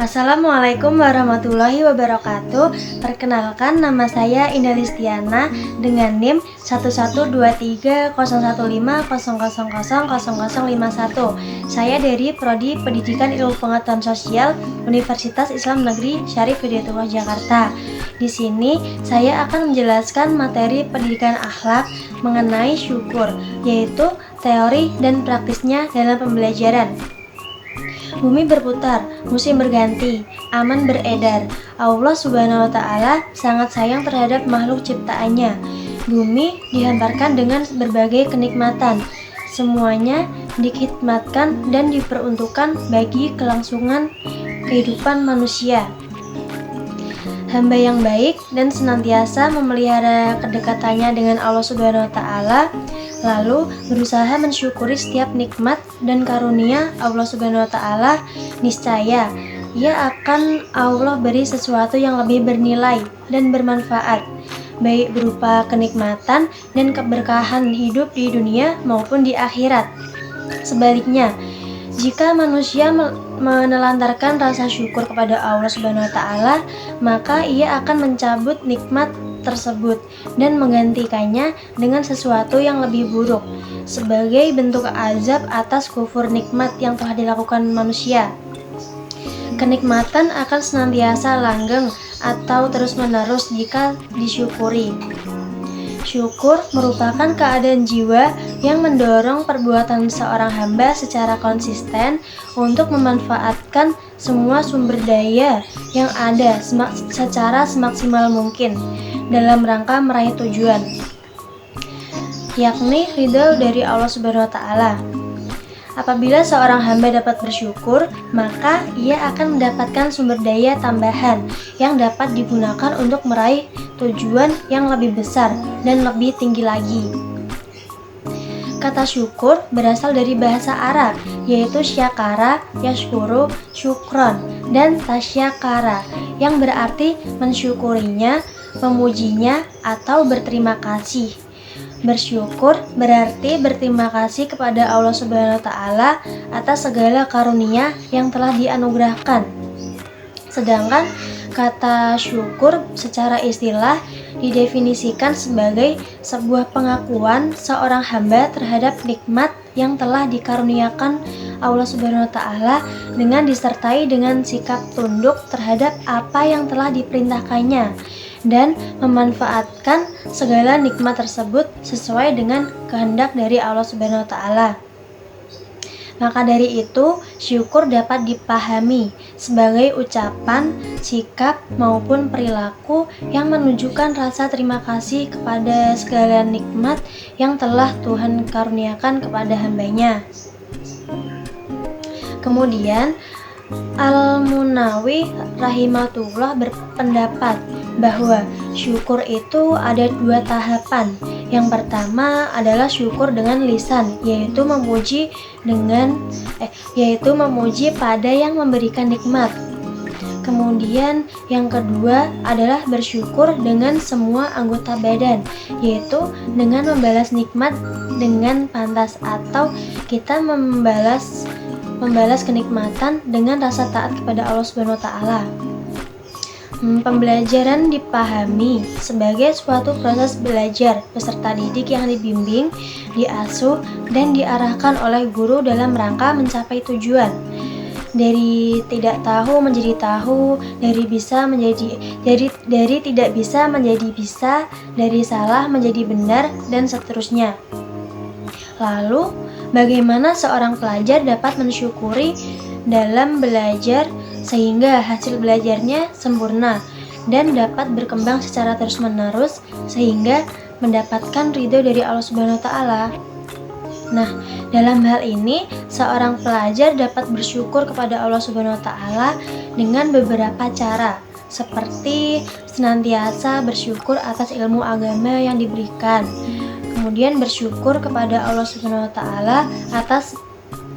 Assalamualaikum warahmatullahi wabarakatuh. Perkenalkan, nama saya Indah Listiana dengan NIM 112301500000051. Saya dari Prodi Pendidikan Ilmu Pengetahuan Sosial Universitas Islam Negeri Syarif Hidayatullah Jakarta. Di sini saya akan menjelaskan materi pendidikan akhlak mengenai syukur, yaitu teori dan praktisnya dalam pembelajaran. Bumi berputar, musim berganti, aman beredar. Allah Subhanahu wa Ta'ala sangat sayang terhadap makhluk ciptaannya. Bumi dihantarkan dengan berbagai kenikmatan. Semuanya dihikmatkan dan diperuntukkan bagi kelangsungan kehidupan manusia. Hamba yang baik dan senantiasa memelihara kedekatannya dengan Allah Subhanahu wa Ta'ala, lalu berusaha mensyukuri setiap nikmat dan karunia Allah Subhanahu wa Ta'ala, niscaya ia akan Allah beri sesuatu yang lebih bernilai dan bermanfaat, baik berupa kenikmatan dan keberkahan hidup di dunia maupun di akhirat. Sebaliknya, jika manusia menelantarkan rasa syukur kepada Allah Subhanahu wa Ta'ala, maka ia akan mencabut nikmat tersebut dan menggantikannya dengan sesuatu yang lebih buruk sebagai bentuk azab atas kufur nikmat yang telah dilakukan manusia. Kenikmatan akan senantiasa langgeng atau terus-menerus jika disyukuri. Syukur merupakan keadaan jiwa yang mendorong perbuatan seorang hamba secara konsisten untuk memanfaatkan semua sumber daya yang ada secara semaksimal mungkin dalam rangka meraih tujuan, yakni ridho dari Allah Subhanahu wa Ta'ala. Apabila seorang hamba dapat bersyukur, maka ia akan mendapatkan sumber daya tambahan yang dapat digunakan untuk meraih tujuan yang lebih besar dan lebih tinggi lagi. Kata syukur berasal dari bahasa Arab, yaitu syakara, yashkuru, syukron, dan tasyakara, yang berarti mensyukurinya, memujinya, atau berterima kasih. Bersyukur berarti berterima kasih kepada Allah Subhanahu wa Ta'ala atas segala karunia yang telah dianugerahkan. Sedangkan kata syukur secara istilah didefinisikan sebagai sebuah pengakuan seorang hamba terhadap nikmat yang telah dikaruniakan Allah Subhanahu wa Ta'ala dengan disertai dengan sikap tunduk terhadap apa yang telah diperintahkannya dan memanfaatkan segala nikmat tersebut sesuai dengan kehendak dari Allah Subhanahu wa Ta'ala. Maka dari itu, syukur dapat dipahami sebagai ucapan, sikap, maupun perilaku yang menunjukkan rasa terima kasih kepada segala nikmat yang telah Tuhan karuniakan kepada hambanya. Kemudian, Al-Munawi rahimahullah berpendapat bahwa syukur itu ada dua tahapan. Yang pertama adalah syukur dengan lisan, yaitu memuji pada yang memberikan nikmat. Kemudian yang kedua adalah bersyukur dengan semua anggota badan, yaitu dengan membalas nikmat dengan pantas atau kita membalas kenikmatan dengan rasa taat kepada Allah Subhanahu wa Ta'ala. Pembelajaran dipahami sebagai suatu proses belajar peserta didik yang dibimbing, diasuh, dan diarahkan oleh guru dalam rangka mencapai tujuan. Dari tidak tahu menjadi tahu, dari tidak bisa menjadi bisa, dari salah menjadi benar, dan seterusnya. Lalu, bagaimana seorang pelajar dapat mensyukuri dalam belajar sehingga hasil belajarnya sempurna dan dapat berkembang secara terus-menerus sehingga mendapatkan ridho dari Allah Subhanahu wa Ta'ala. Nah, dalam hal ini seorang pelajar dapat bersyukur kepada Allah Subhanahu wa Ta'ala dengan beberapa cara, seperti senantiasa bersyukur atas ilmu agama yang diberikan, kemudian bersyukur kepada Allah Subhanahu wa Ta'ala atas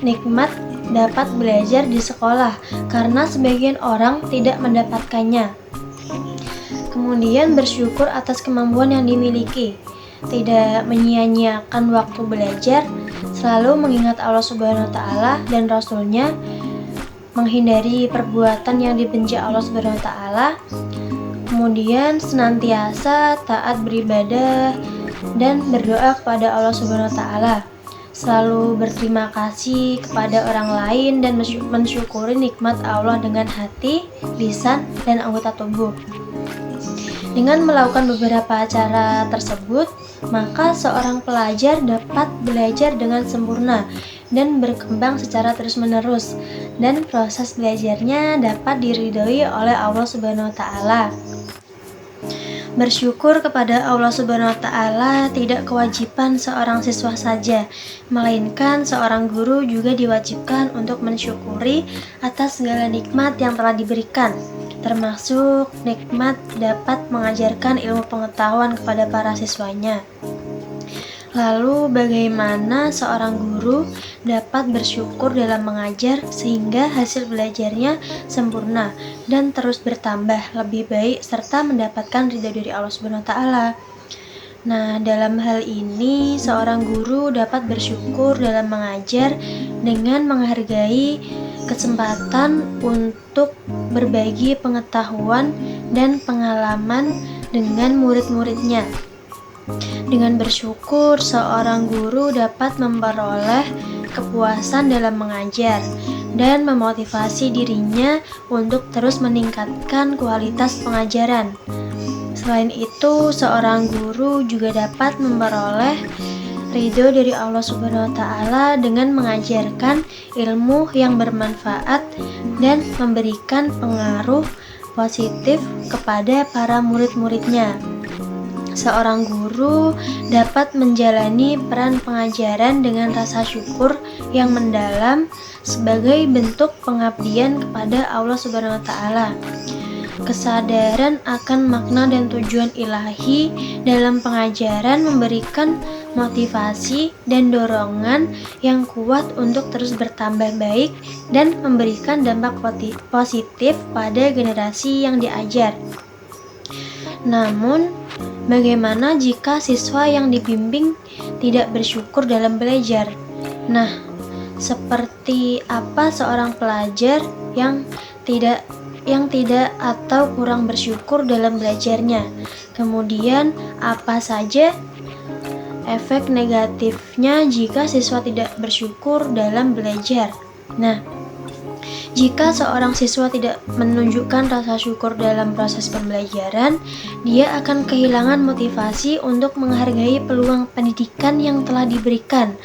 nikmat dapat belajar di sekolah karena sebagian orang tidak mendapatkannya. Kemudian bersyukur atas kemampuan yang dimiliki. tidak menyia-nyiakan waktu belajar, selalu mengingat Allah Subhanahu wa Ta'ala dan Rasul-Nya, menghindari perbuatan yang dibenci Allah Subhanahu wa Ta'ala, kemudian senantiasa taat beribadah dan berdoa kepada Allah Subhanahu wa Ta'ala, selalu berterima kasih kepada orang lain dan mensyukuri nikmat Allah dengan hati, lisan, dan anggota tubuh. Dengan melakukan beberapa cara tersebut, maka seorang pelajar dapat belajar dengan sempurna dan berkembang secara terus-menerus, dan proses belajarnya dapat diridhoi oleh Allah Subhanahu wa Ta'ala. Bersyukur kepada Allah Subhanahu wa Ta'ala tidak kewajiban seorang siswa saja, melainkan seorang guru juga diwajibkan untuk mensyukuri atas segala nikmat yang telah diberikan, termasuk nikmat dapat mengajarkan ilmu pengetahuan kepada para siswanya. Lalu bagaimana seorang guru dapat bersyukur dalam mengajar sehingga hasil belajarnya sempurna dan terus bertambah lebih baik serta mendapatkan ridha dari Allah Subhanahu wa Ta'ala? Nah, dalam hal ini seorang guru dapat bersyukur dalam mengajar dengan menghargai kesempatan untuk berbagi pengetahuan dan pengalaman dengan murid-muridnya. Dengan bersyukur, seorang guru dapat memperoleh kepuasan dalam mengajar dan memotivasi dirinya untuk terus meningkatkan kualitas pengajaran. Selain itu, seorang guru juga dapat memperoleh ridho dari Allah Subhanahu wa Ta'ala dengan mengajarkan ilmu yang bermanfaat dan memberikan pengaruh positif kepada para murid-muridnya. Seorang guru dapat menjalani peran pengajaran dengan rasa syukur yang mendalam sebagai bentuk pengabdian kepada Allah Subhanahu wa Ta'ala. Kesadaran akan makna dan tujuan ilahi dalam pengajaran memberikan motivasi dan dorongan yang kuat untuk terus bertambah baik dan memberikan dampak positif pada generasi yang diajar. Namun, bagaimana jika siswa yang dibimbing tidak bersyukur dalam belajar? Nah, seperti apa seorang pelajar yang tidak atau kurang bersyukur dalam belajarnya? Kemudian, apa saja efek negatifnya jika siswa tidak bersyukur dalam belajar? Nah, jika seorang siswa tidak menunjukkan rasa syukur dalam proses pembelajaran, dia akan kehilangan motivasi untuk menghargai peluang pendidikan yang telah diberikan.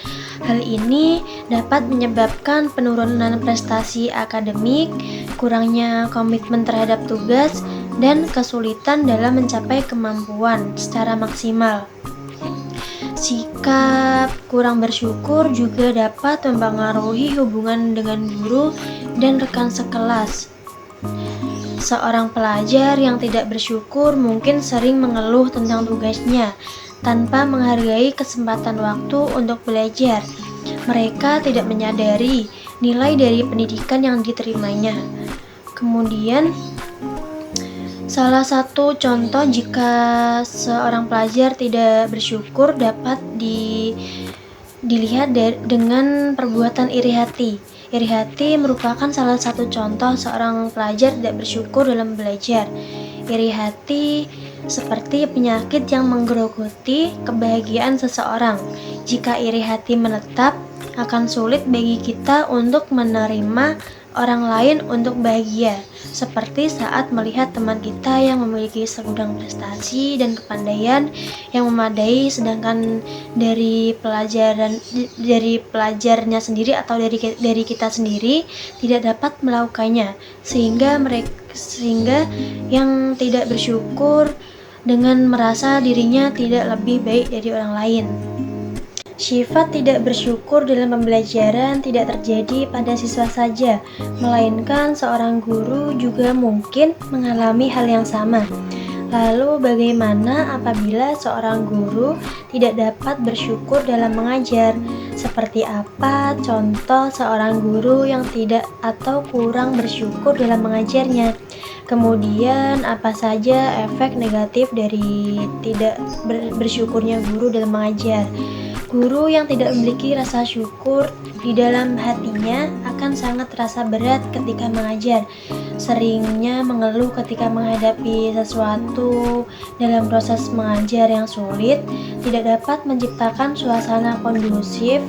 Hal ini dapat menyebabkan penurunan prestasi akademik, kurangnya komitmen terhadap tugas, dan kesulitan dalam mencapai kemampuan secara maksimal. Sikap kurang bersyukur juga dapat mempengaruhi hubungan dengan guru dan rekan sekelas. Seorang pelajar yang tidak bersyukur mungkin sering mengeluh tentang tugasnya tanpa menghargai kesempatan waktu untuk belajar. Mereka tidak menyadari nilai dari pendidikan yang diterimanya. Kemudian, salah satu contoh jika seorang pelajar tidak bersyukur dapat dilihat dengan perbuatan iri hati. Iri hati merupakan salah satu contoh seorang pelajar tidak bersyukur dalam belajar. Iri hati seperti penyakit yang menggerogoti kebahagiaan seseorang. Jika iri hati menetap, akan sulit bagi kita untuk menerima orang lain untuk bahagia, seperti saat melihat teman kita yang memiliki segudang prestasi dan kepandaian yang memadai, sedangkan dari pelajarnya sendiri atau dari kita sendiri tidak dapat melakukannya, sehingga yang tidak bersyukur dengan merasa dirinya tidak lebih baik dari orang lain. Sifat tidak bersyukur dalam pembelajaran tidak terjadi pada siswa saja, melainkan seorang guru juga mungkin mengalami hal yang sama. Lalu bagaimana apabila seorang guru tidak dapat bersyukur dalam mengajar? Seperti apa contoh seorang guru yang tidak atau kurang bersyukur dalam mengajarnya? Kemudian, apa saja efek negatif dari tidak bersyukurnya guru dalam mengajar? Guru yang tidak memiliki rasa syukur di dalam hatinya akan sangat terasa berat ketika mengajar. Seringnya mengeluh ketika menghadapi sesuatu dalam proses mengajar yang sulit, tidak dapat menciptakan suasana kondusif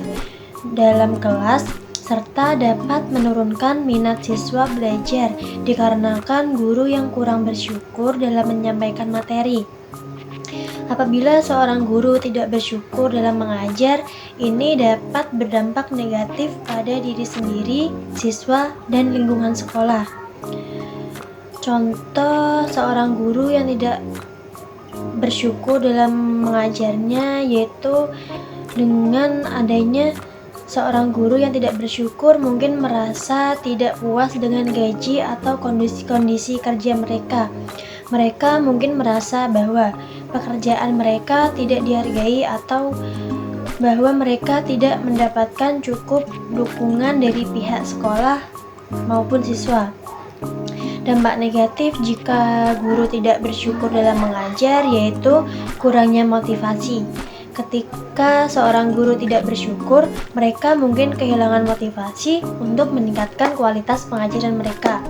dalam kelas, serta dapat menurunkan minat siswa belajar dikarenakan guru yang kurang bersyukur dalam menyampaikan materi. Apabila seorang guru tidak bersyukur dalam mengajar, ini dapat berdampak negatif pada diri sendiri, siswa, dan lingkungan sekolah. Contoh seorang guru yang tidak bersyukur dalam mengajarnya yaitu dengan adanya seorang guru yang tidak bersyukur mungkin merasa tidak puas dengan gaji atau kondisi kerja mereka. Mereka mungkin merasa bahwa pekerjaan mereka tidak dihargai atau bahwa mereka tidak mendapatkan cukup dukungan dari pihak sekolah maupun siswa. Dampak negatif jika guru tidak bersyukur dalam mengajar yaitu kurangnya motivasi. Ketika seorang guru tidak bersyukur, mereka mungkin kehilangan motivasi untuk meningkatkan kualitas pengajaran mereka.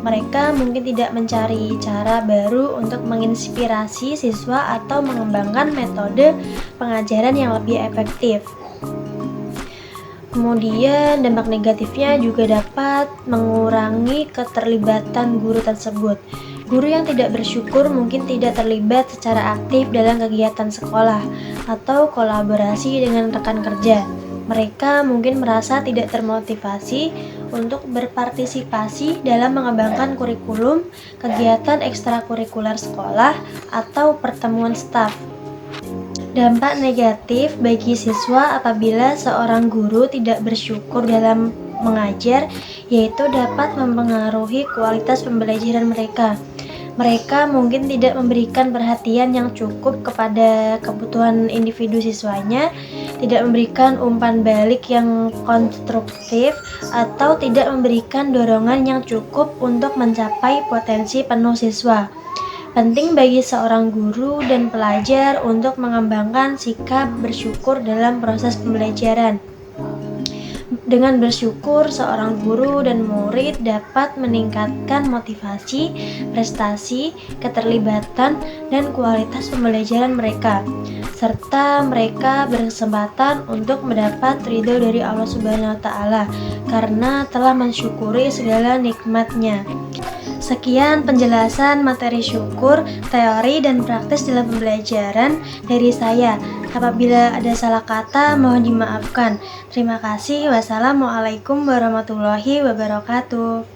Mereka mungkin tidak mencari cara baru untuk menginspirasi siswa atau mengembangkan metode pengajaran yang lebih efektif. Kemudian dampak negatifnya juga dapat mengurangi keterlibatan guru tersebut. Guru yang tidak bersyukur mungkin tidak terlibat secara aktif dalam kegiatan sekolah atau kolaborasi dengan rekan kerja. Mereka mungkin merasa tidak termotivasi untuk berpartisipasi dalam mengembangkan kurikulum, kegiatan ekstrakurikuler sekolah, atau pertemuan staf. Dampak negatif bagi siswa apabila seorang guru tidak bersyukur dalam mengajar, yaitu dapat mempengaruhi kualitas pembelajaran mereka. Mereka mungkin tidak memberikan perhatian yang cukup kepada kebutuhan individu siswanya, tidak memberikan umpan balik yang konstruktif, atau tidak memberikan dorongan yang cukup untuk mencapai potensi penuh siswa. Penting bagi seorang guru dan pelajar untuk mengembangkan sikap bersyukur dalam proses pembelajaran. Dengan bersyukur, seorang guru dan murid dapat meningkatkan motivasi, prestasi, keterlibatan, dan kualitas pembelajaran mereka, serta mereka berkesempatan untuk mendapat ridho dari Allah Subhanahu wa Ta'ala karena telah mensyukuri segala nikmatnya. Sekian penjelasan materi syukur, teori dan praktis dalam pembelajaran dari saya. Apabila ada salah kata, mohon dimaafkan. Terima kasih. Wassalamualaikum warahmatullahi wabarakatuh.